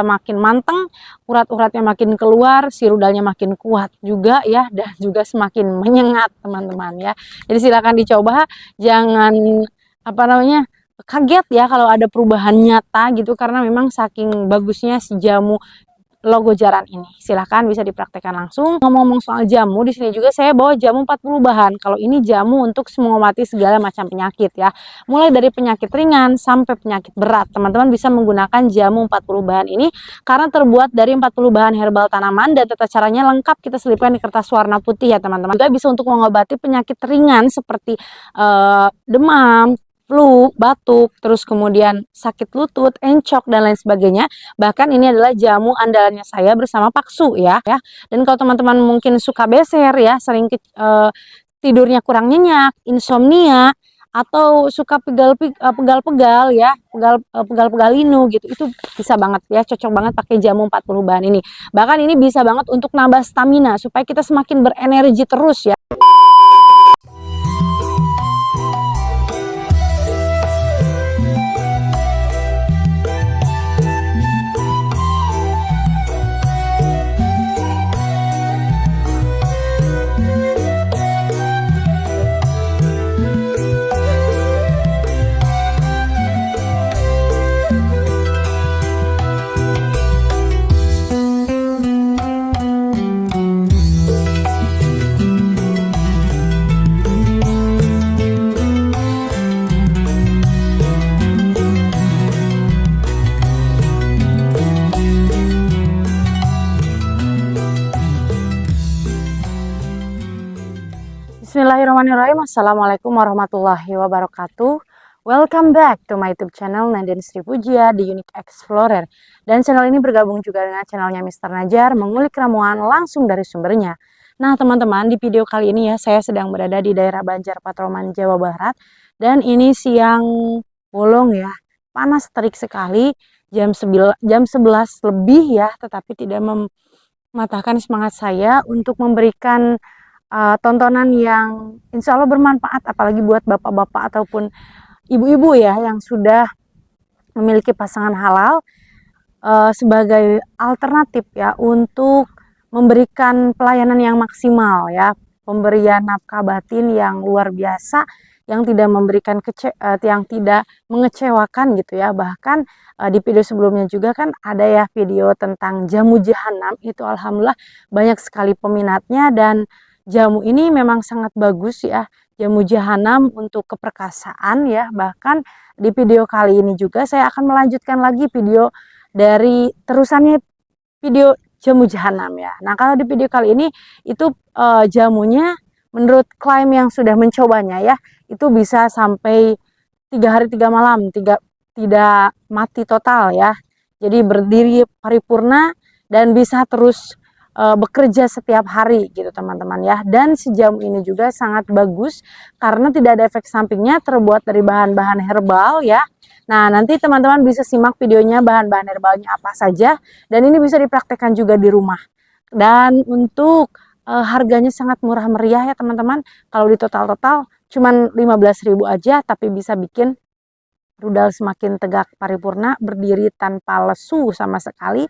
makin manteng, urat-uratnya makin keluar, si rudalnya makin kuat juga ya, dan juga semakin menyengat teman-teman ya. Jadi silakan dicoba, jangan apa namanya kaget ya kalau ada perubahan nyata gitu, karena memang saking bagusnya si jamu logo jaran ini. Silahkan bisa dipraktekkan langsung. Ngomong-ngomong soal jamu, di sini juga saya bawa jamu 40 bahan. Kalau ini jamu untuk mengobati segala macam penyakit ya. Mulai dari penyakit ringan sampai penyakit berat. Teman-teman bisa menggunakan jamu 40 bahan ini karena terbuat dari 40 bahan herbal tanaman dan tata caranya lengkap kita selipkan di kertas warna putih ya teman-teman. Juga bisa untuk mengobati penyakit ringan seperti demam, flu, batuk, terus kemudian sakit lutut, encok, dan lain sebagainya. Bahkan ini adalah jamu andalannya saya bersama Paksu ya. Dan kalau teman-teman mungkin suka beser ya, sering tidurnya kurang nyenyak, insomnia, atau suka pegal-pegal ya, pegal-pegal linu gitu, itu bisa banget ya, cocok banget pakai jamu 40 bahan ini. Bahkan ini bisa banget untuk nambah stamina supaya kita semakin berenergi terus ya. Bismillahirrahmanirrahim. Assalamualaikum warahmatullahi wabarakatuh. Welcome back to my YouTube channel Nanden Sri Pujia, The Unique Explorer. Dan channel ini bergabung juga dengan channelnya Mr. Najar, mengulik ramuan langsung dari sumbernya. Nah teman-teman, di video kali ini ya, saya sedang berada di daerah Banjar Patroman, Jawa Barat. Dan ini siang bolong ya, panas terik sekali, jam 11 lebih ya, tetapi tidak mematahkan semangat saya untuk memberikan tontonan yang insya Allah bermanfaat, apalagi buat bapak-bapak ataupun ibu-ibu ya yang sudah memiliki pasangan halal, sebagai alternatif ya untuk memberikan pelayanan yang maksimal ya, pemberian nafkah batin yang luar biasa, yang tidak memberikan yang tidak mengecewakan gitu ya. Bahkan di video sebelumnya juga kan ada ya video tentang jamu jahanam, itu alhamdulillah banyak sekali peminatnya. Dan jamu ini memang sangat bagus ya, jamu jahanam untuk keperkasaan ya. Bahkan di video kali ini juga saya akan melanjutkan lagi video dari terusannya video jamu jahanam ya. Nah kalau di video kali ini itu jamunya menurut klaim yang sudah mencobanya ya, itu bisa sampai 3 hari 3 malam, tidak mati total ya. Jadi berdiri paripurna dan bisa terus bekerja setiap hari gitu teman-teman ya. Dan si jamu ini juga sangat bagus karena tidak ada efek sampingnya, terbuat dari bahan-bahan herbal ya. Nah nanti teman-teman bisa simak videonya bahan-bahan herbalnya apa saja, dan ini bisa dipraktekkan juga di rumah. Dan untuk harganya sangat murah meriah ya teman-teman. Kalau di total-total cuman 15.000 aja, tapi bisa bikin rudal semakin tegak paripurna, berdiri tanpa lesu sama sekali.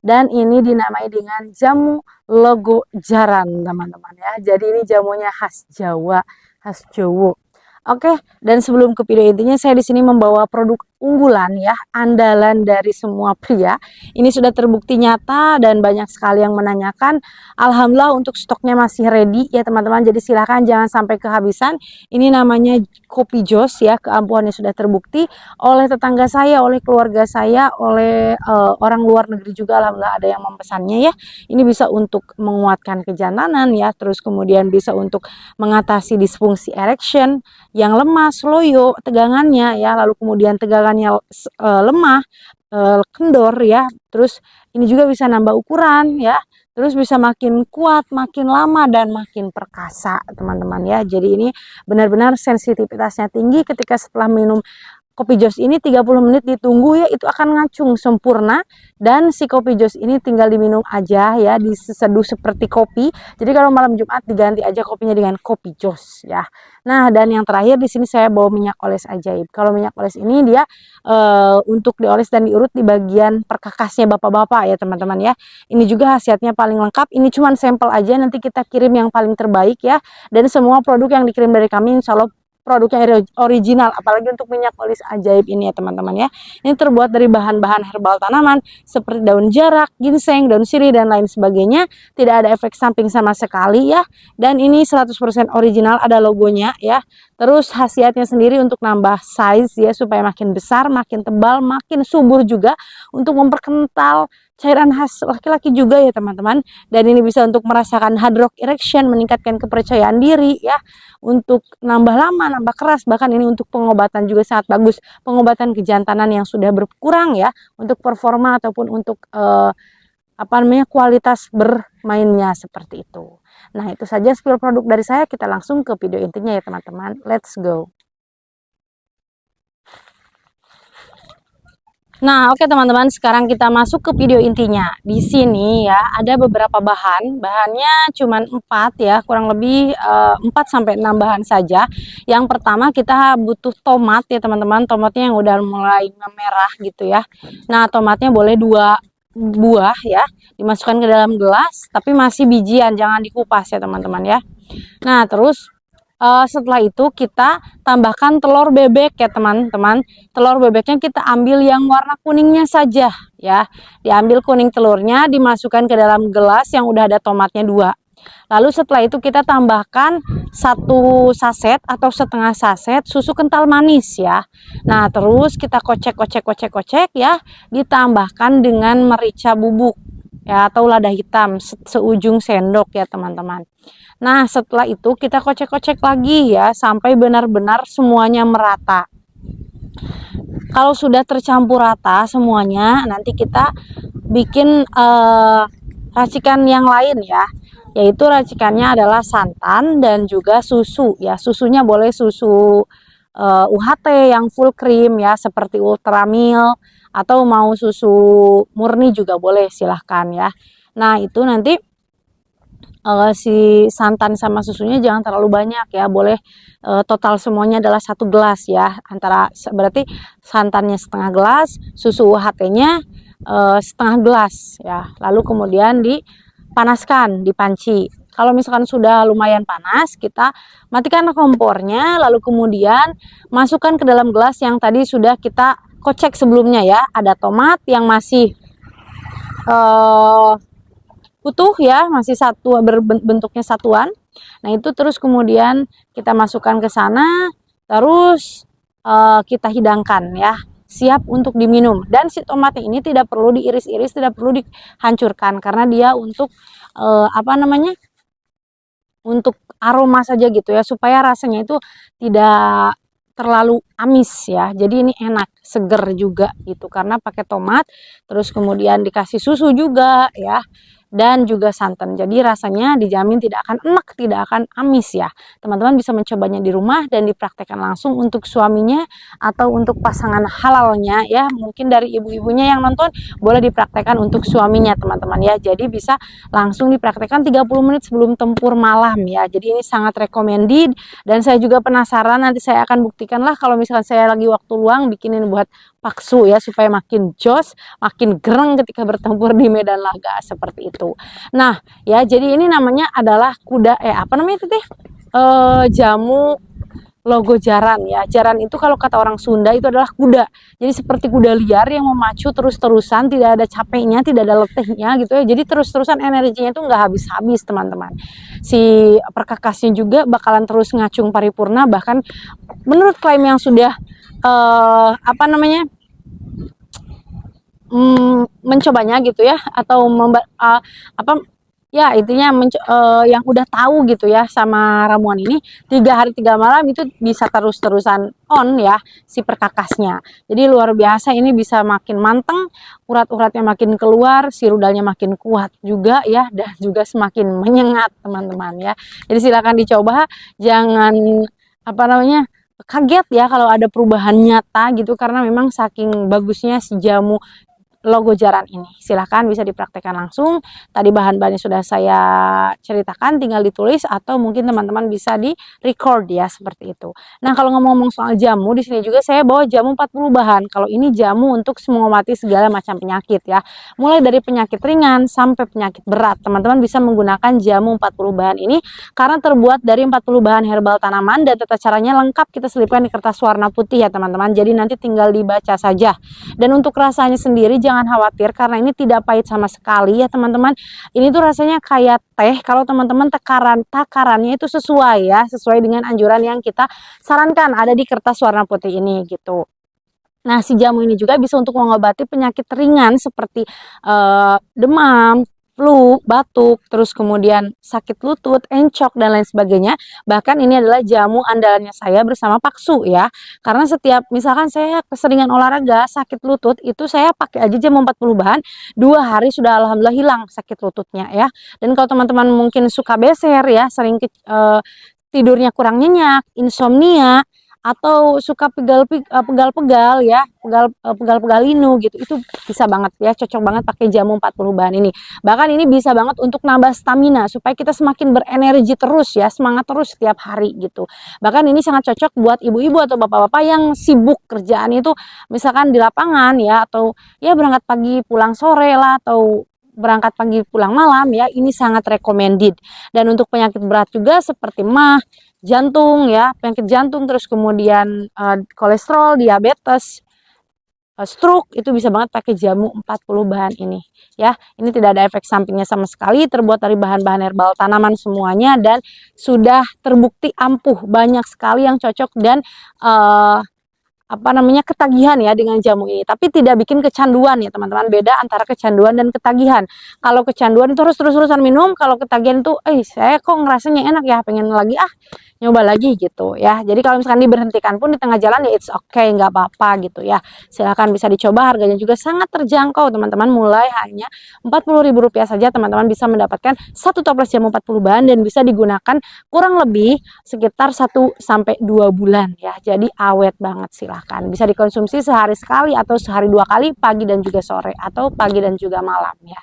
Dan ini dinamai dengan jamu logo jaran teman-teman ya. Jadi ini jamunya khas Jawa, khas Jowo. Oke, dan sebelum ke video intinya, saya di sini membawa produk unggulan ya, andalan dari semua pria. Ini sudah terbukti nyata dan banyak sekali yang menanyakan. Alhamdulillah untuk stoknya masih ready ya teman-teman. Jadi silahkan jangan sampai kehabisan. Ini namanya Kopi Jos ya, keampuhannya sudah terbukti oleh tetangga saya, oleh keluarga saya, oleh orang luar negeri juga. Alhamdulillah ada yang memesannya ya. Ini bisa untuk menguatkan kejantanan ya, terus kemudian bisa untuk mengatasi disfungsi erection yang lemas, loyo, tegangannya ya, lalu kemudian tegangannya lemah, kendor ya. Terus ini juga bisa nambah ukuran ya, terus bisa makin kuat, makin lama, dan makin perkasa teman-teman ya. Jadi ini benar-benar sensitivitasnya tinggi ketika setelah minum kopi jos ini 30 menit ditunggu ya, itu akan ngacung sempurna. Dan si kopi jos ini tinggal diminum aja ya, diseduh seperti kopi. Jadi kalau malam Jumat diganti aja kopinya dengan kopi jos ya. Nah, dan yang terakhir di sini saya bawa minyak oles ajaib. Kalau minyak oles ini dia untuk dioles dan diurut di bagian perkakasnya bapak-bapak ya teman-teman ya. Ini juga khasiatnya paling lengkap. Ini cuma sampel aja, nanti kita kirim yang paling terbaik ya. Dan semua produk yang dikirim dari kami insya Allah produknya original, apalagi untuk minyak olis ajaib ini ya teman-teman ya. Ini terbuat dari bahan-bahan herbal tanaman seperti daun jarak, ginseng, daun sirih dan lain sebagainya. Tidak ada efek samping sama sekali ya. Dan ini 100% original, ada logonya ya. Terus khasiatnya sendiri untuk nambah size ya, supaya makin besar, makin tebal, makin subur juga, untuk memperkental cairan khas laki-laki juga ya teman-teman. Dan ini bisa untuk merasakan hard rock erection, meningkatkan kepercayaan diri ya, untuk nambah lama, nambah keras, bahkan ini untuk pengobatan juga sangat bagus, pengobatan kejantanan yang sudah berkurang ya, untuk performa ataupun untuk apa namanya, kualitas bermainnya seperti itu. Nah, itu saja spill produk dari saya, kita langsung ke video intinya ya teman-teman. Let's go. Nah, oke teman-teman, sekarang kita masuk ke video intinya. Di sini ya ada beberapa bahan. Bahannya cuma 4 ya, kurang lebih 4 sampai 6 bahan saja. Yang pertama kita butuh tomat ya teman-teman. Tomatnya yang udah mulai merah gitu ya. Nah, tomatnya boleh 2 buah ya, dimasukkan ke dalam gelas, tapi masih bijian, jangan dikupas ya teman-teman ya. Nah, terus setelah itu kita tambahkan telur bebek ya teman-teman. Telur bebeknya kita ambil yang warna kuningnya saja ya. Diambil kuning telurnya, dimasukkan ke dalam gelas yang udah ada tomatnya 2. Lalu setelah itu kita tambahkan 1 saset atau setengah saset susu kental manis ya. Nah, terus kita kocek ya. Ditambahkan dengan merica bubuk ya, atau lada hitam seujung sendok ya teman-teman. Nah, setelah itu kita kocek-kocek lagi ya, sampai benar-benar semuanya merata. Kalau sudah tercampur rata semuanya, nanti kita bikin racikan yang lain ya, yaitu racikannya adalah santan dan juga susu ya. Susunya boleh susu UHT yang full cream ya, seperti Ultramilk, atau mau susu murni juga boleh, silahkan ya. Nah, itu nanti si santan sama susunya jangan terlalu banyak ya, boleh total semuanya adalah 1 gelas ya, berarti santannya setengah gelas, susu UHT-nya setengah gelas ya. Lalu kemudian dipanaskan di panci. Kalau misalkan sudah lumayan panas, kita matikan kompornya, lalu kemudian masukkan ke dalam gelas yang tadi sudah kita kocek sebelumnya ya. Ada tomat yang masih utuh ya, masih bentuknya satuan. Nah, itu terus kemudian kita masukkan ke sana, terus kita hidangkan ya, siap untuk diminum. Dan si tomatnya ini tidak perlu diiris-iris, tidak perlu dihancurkan, karena dia untuk apa namanya, untuk aroma saja gitu ya, supaya rasanya itu tidak terlalu amis ya. Jadi ini enak, seger juga gitu, karena pakai tomat, terus kemudian dikasih susu juga ya, dan juga santan. Jadi rasanya dijamin tidak akan enak, tidak akan amis ya. Teman-teman bisa mencobanya di rumah dan dipraktekkan langsung untuk suaminya atau untuk pasangan halalnya ya. Mungkin dari ibu-ibunya yang nonton boleh dipraktekkan untuk suaminya teman-teman ya. Jadi bisa langsung dipraktekkan 30 menit sebelum tempur malam ya. Jadi ini sangat recommended, dan saya juga penasaran, nanti saya akan buktikan lah kalau misalkan saya lagi waktu luang bikinin buat paksu ya, supaya makin jos, makin gereng ketika bertempur di medan laga seperti itu. Nah, ya jadi ini namanya adalah kuda apa namanya itu teh? Jamu logo jaran ya. Jaran itu kalau kata orang Sunda itu adalah kuda. Jadi seperti kuda liar yang memacu terus-terusan, tidak ada capeknya, tidak ada letihnya gitu ya. Jadi terus-terusan energinya itu nggak habis-habis teman-teman. Si perkakasnya juga bakalan terus ngacung paripurna, bahkan menurut klaim yang sudah apa namanya, mencobanya gitu ya, atau apa ya, intinya yang udah tahu gitu ya sama ramuan ini, 3 hari 3 malam itu bisa terus-terusan on ya si perkakasnya. Jadi luar biasa, ini bisa makin manteng, urat-uratnya makin keluar, si rudalnya makin kuat juga ya, dan juga semakin menyengat teman-teman ya. Jadi silakan dicoba, jangan apa namanya, kaget ya kalau ada perubahan nyata gitu, karena memang saking bagusnya si jamu logo jaran ini. Silahkan bisa dipraktekkan langsung. Tadi bahan-bahannya sudah saya ceritakan, tinggal ditulis atau mungkin teman-teman bisa di record ya, seperti itu. Nah, kalau ngomong-ngomong soal jamu, di sini juga saya bawa jamu 40 bahan. Kalau ini jamu untuk mengobati segala macam penyakit ya. Mulai dari penyakit ringan sampai penyakit berat. Teman-teman bisa menggunakan jamu 40 bahan ini karena terbuat dari 40 bahan herbal tanaman dan tata caranya lengkap kita selipkan di kertas warna putih ya teman-teman. Jadi nanti tinggal dibaca saja. Dan untuk rasanya sendiri jangan khawatir karena ini tidak pahit sama sekali ya teman-teman. Ini tuh rasanya kayak teh kalau teman-teman takarannya itu sesuai ya, sesuai dengan anjuran yang kita sarankan ada di kertas warna putih ini gitu. Nah, si jamu ini juga bisa untuk mengobati penyakit ringan seperti demam, flu, batuk, terus kemudian sakit lutut, encok, dan lain sebagainya. Bahkan ini adalah jamu andalannya saya bersama Pak Su ya. Karena setiap misalkan saya keseringan olahraga, sakit lutut, itu saya pakai aja jamu 40 bahan, 2 hari sudah alhamdulillah hilang sakit lututnya ya. Dan kalau teman-teman mungkin suka beser ya, sering tidurnya kurang nyenyak, insomnia, atau suka pegal-pegal ya, pegal-pegal linu gitu, itu bisa banget ya, cocok banget pakai jamu 40 bahan ini. Bahkan ini bisa banget untuk nambah stamina supaya kita semakin berenergi terus ya, semangat terus setiap hari gitu. Bahkan ini sangat cocok buat ibu-ibu atau bapak-bapak yang sibuk kerjaan itu misalkan di lapangan ya, atau ya berangkat pagi pulang sore lah, atau berangkat pagi pulang malam ya, ini sangat recommended. Dan untuk penyakit berat juga seperti mah, jantung ya, penyakit jantung, terus kemudian kolesterol, diabetes, stroke, itu bisa banget pakai jamu 40 bahan ini ya. Ini tidak ada efek sampingnya sama sekali, terbuat dari bahan-bahan herbal tanaman semuanya dan sudah terbukti ampuh, banyak sekali yang cocok dan ketagihan ya dengan jamu ini, tapi tidak bikin kecanduan ya teman-teman. Beda antara kecanduan dan ketagihan. Kalau kecanduan itu harus terus-terusan minum, kalau ketagihan itu saya kok ngerasanya enak ya, pengen lagi nyoba lagi gitu ya. Jadi kalau misalkan diberhentikan pun di tengah jalan ya it's okay, nggak apa-apa gitu ya. Silahkan bisa dicoba, harganya juga sangat terjangkau teman-teman, mulai hanya Rp40.000 saja teman-teman bisa mendapatkan satu toples jamu 40 bahan dan bisa digunakan kurang lebih sekitar 1-2 bulan ya. Jadi awet banget, silahkan. Bisa dikonsumsi sehari sekali atau sehari 2 kali, pagi dan juga sore atau pagi dan juga malam ya.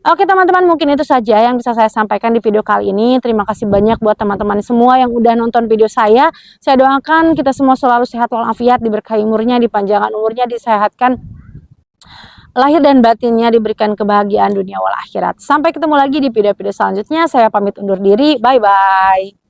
Oke teman-teman, mungkin itu saja yang bisa saya sampaikan di video kali ini. Terima kasih banyak buat teman-teman semua yang udah nonton video saya. Saya doakan kita semua selalu sehat walafiat, diberkahi umurnya, dipanjangkan umurnya, disehatkan lahir dan batinnya, diberikan kebahagiaan dunia wal akhirat. Sampai ketemu lagi di video-video selanjutnya. Saya pamit undur diri. Bye-bye.